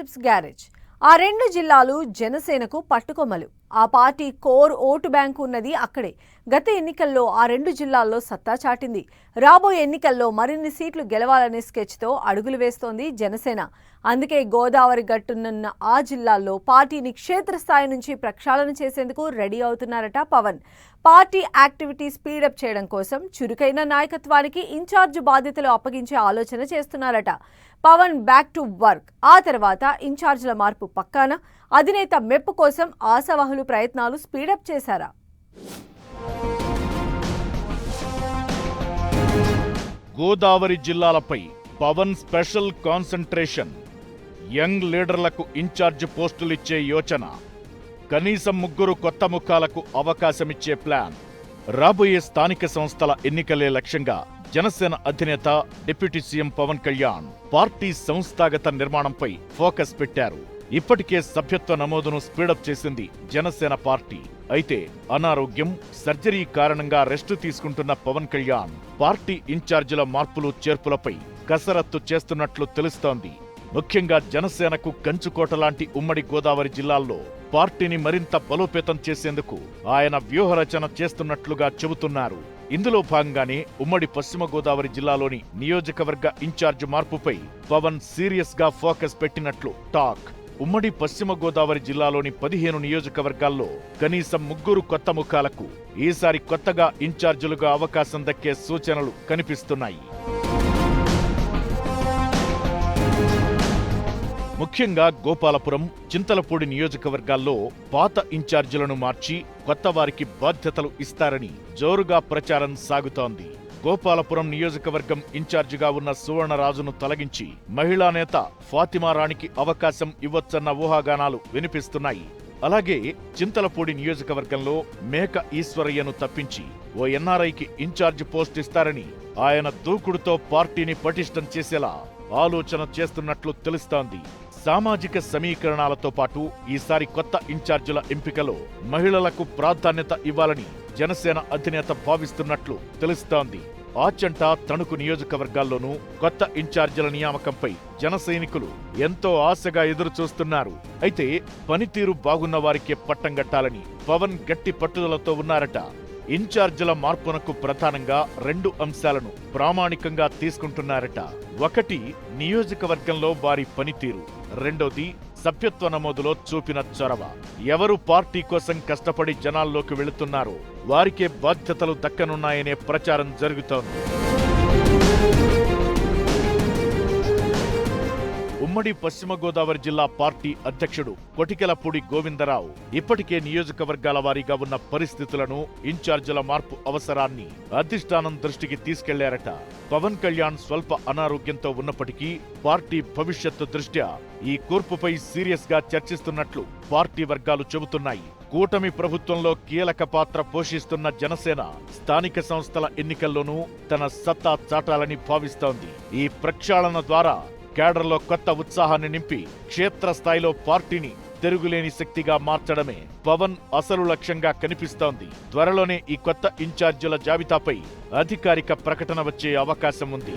Garage ఆ రెండు జిల్లాలు జనసేనకు పట్టుకొమ్మలు. ఆ పార్టీ కోర్ ఓటు బ్యాంకు ఉన్నది అక్కడే. గత ఎన్నికల్లో ఆ రెండు జిల్లాల్లో సత్తా చాటింది. రాబోయే ఎన్నికల్లో మరిన్ని సీట్లు గెలవాలనే స్కెచ్తో అడుగులు వేస్తోంది జనసేన. అందుకే గోదావరి గట్టునున్న ఆ జిల్లాల్లో పార్టీని క్షేత్రస్థాయి నుంచి ప్రక్షాళన చేసేందుకు రెడీ అవుతున్నారట పవన్. పార్టీ యాక్టివిటీ స్పీడప్ చేయడం కోసం చురుకైన నాయకత్వానికి ఇన్ఛార్జ్ బాధ్యతలు అప్పగించే ఆలోచన చేస్తున్నారట. Pawan back to work. ఆ తర్వాత ఇన్ఛార్జ్ల మార్పు పక్కాన. అధినేత మెప్పు కోసం ఆశావహులు ప్రయత్నాలు స్పీడప్ చేశారా? గోదావరి జిల్లాలపై పవన్ స్పెషల్ కాన్సంట్రేషన్. యంగ్ లీడర్లకు ఇన్ఛార్జ్ పోస్టులిచ్చే యోచన. కనీసం 3 కొత్త ముఖాలకు అవకాశమిచ్చే ప్లాన్. రాబోయే స్థానిక సంస్థల ఎన్నికలే లక్ష్యంగా జనసేన అధినేత డిప్యూటీ సీఎం పవన్ కళ్యాణ్ పార్టీ సంస్థాగత నిర్మాణంపై ఫోకస్ పెట్టారు. ఇప్పటికే సభ్యత్వ నమోదును స్పీడప్ చేసింది జనసేన పార్టీ. అయితే అనారోగ్యం, సర్జరీ కారణంగా రెస్టు తీసుకుంటున్న పవన్ కళ్యాణ్ పార్టీ ఇన్ఛార్జీల మార్పులు చేర్పులపై కసరత్తు చేస్తున్నట్లు తెలుస్తోంది. ముఖ్యంగా జనసేనకు కంచుకోట లాంటి ఉమ్మడి గోదావరి జిల్లాల్లో పార్టీని మరింత బలోపేతం చేసేందుకు ఆయన వ్యూహరచన చేస్తున్నట్లుగా చెబుతున్నారు. ఇందులో భాగంగానే ఉమ్మడి పశ్చిమ గోదావరి జిల్లాలోని నియోజకవర్గ ఇన్ఛార్జ్ మార్పుపై పవన్ సీరియస్ గా ఫోకస్ పెట్టినట్లు టాక్. ఉమ్మడి పశ్చిమ గోదావరి జిల్లాలోని 15 నియోజకవర్గాల్లో కనీసం 3 కొత్త ముఖాలకు ఈసారి కొత్తగా ఇన్ఛార్జీలుగా అవకాశం దక్కే సూచనలు కనిపిస్తున్నాయి. ముఖ్యంగా గోపాలపురం, చింతలపూడి నియోజకవర్గాల్లో పాత ఇన్ఛార్జీలను మార్చి కొత్త వారికి బాధ్యతలు ఇస్తారని జోరుగా ప్రచారం సాగుతోంది. గోపాలపురం నియోజకవర్గం ఇన్ఛార్జిగా ఉన్న సువర్ణరాజును తొలగించి మహిళా నేత ఫాతిమారాణికి అవకాశం ఇవ్వొచ్చన్న ఊహాగానాలు వినిపిస్తున్నాయి. అలాగే చింతలపూడి నియోజకవర్గంలో మేక ఈశ్వరయ్యను తప్పించి ఓ ఎన్ఆర్ఐకి ఇన్ఛార్జ్ పోస్ట్ ఇస్తారని ఆయన దూకుడుతో పార్టీని పటిష్టం చేసేలా ఆలోచన చేస్తున్నట్లు తెలుస్తోంది. సామాజిక సమీకరణాలతో పాటు ఈసారి కొత్త ఇన్ఛార్జీల ఎంపికలో మహిళలకు ప్రాధాన్యత ఇవ్వాలని జనసేన అధినేత భావిస్తున్నట్లు తెలుస్తోంది. ఆచంట, తణుకు నియోజకవర్గాల్లోనూ కొత్త ఇన్ఛార్జీల నియామకంపై జన సైనికులు ఎంతో ఆశగా ఎదురుచూస్తున్నారు. అయితే పనితీరు బాగున్న వారికే పట్టం గట్టాలని పవన్ గట్టి పట్టుదలతో ఉన్నారట. ఇన్ఛార్జీల మార్పునకు ప్రధానంగా 2 అంశాలను ప్రామాణికంగా తీసుకుంటున్నారట. ఒకటి నియోజకవర్గంలో వారి పనితీరు, రెండోది సభ్యత్వ నమోదులో చూపిన చొరవ. ఎవరు పార్టీ కోసం కష్టపడి జనాల్లోకి వెళుతున్నారో వారికే బాధ్యతలు దక్కనున్నాయనే ప్రచారం జరుగుతోంది. ఉమ్మడి పశ్చిమ గోదావరి జిల్లా పార్టీ అధ్యక్షుడు కొటికెలపూడి గోవిందరావు ఇప్పటికే నియోజకవర్గాల వారీగా ఉన్న పరిస్థితులను, ఇన్ఛార్జీల మార్పు అవసరాన్ని అధిష్టానం దృష్టికి తీసుకెళ్లారట. పవన్ కళ్యాణ్ స్వల్ప అనారోగ్యంతో ఉన్నప్పటికీ పార్టీ భవిష్యత్తు దృష్ట్యా ఈ కూర్పుపై సీరియస్ గా చర్చిస్తున్నట్లు పార్టీ వర్గాలు చెబుతున్నాయి. కూటమి ప్రభుత్వంలో కీలక పాత్ర పోషిస్తున్న జనసేన స్థానిక సంస్థల ఎన్నికల్లోనూ తన సత్తా చాటాలని భావిస్తోంది. ఈ ప్రక్షాళన ద్వారా కేడర్లో కొత్త ఉత్సాహాన్ని నింపి క్షేత్రస్థాయిలో పార్టీని తిరుగులేని శక్తిగా మార్చడమే పవన్ అసలు లక్ష్యంగా కనిపిస్తోంది. త్వరలోనే ఈ కొత్త ఇన్ఛార్జీల జాబితాపై అధికారిక ప్రకటన వచ్చే అవకాశం ఉంది.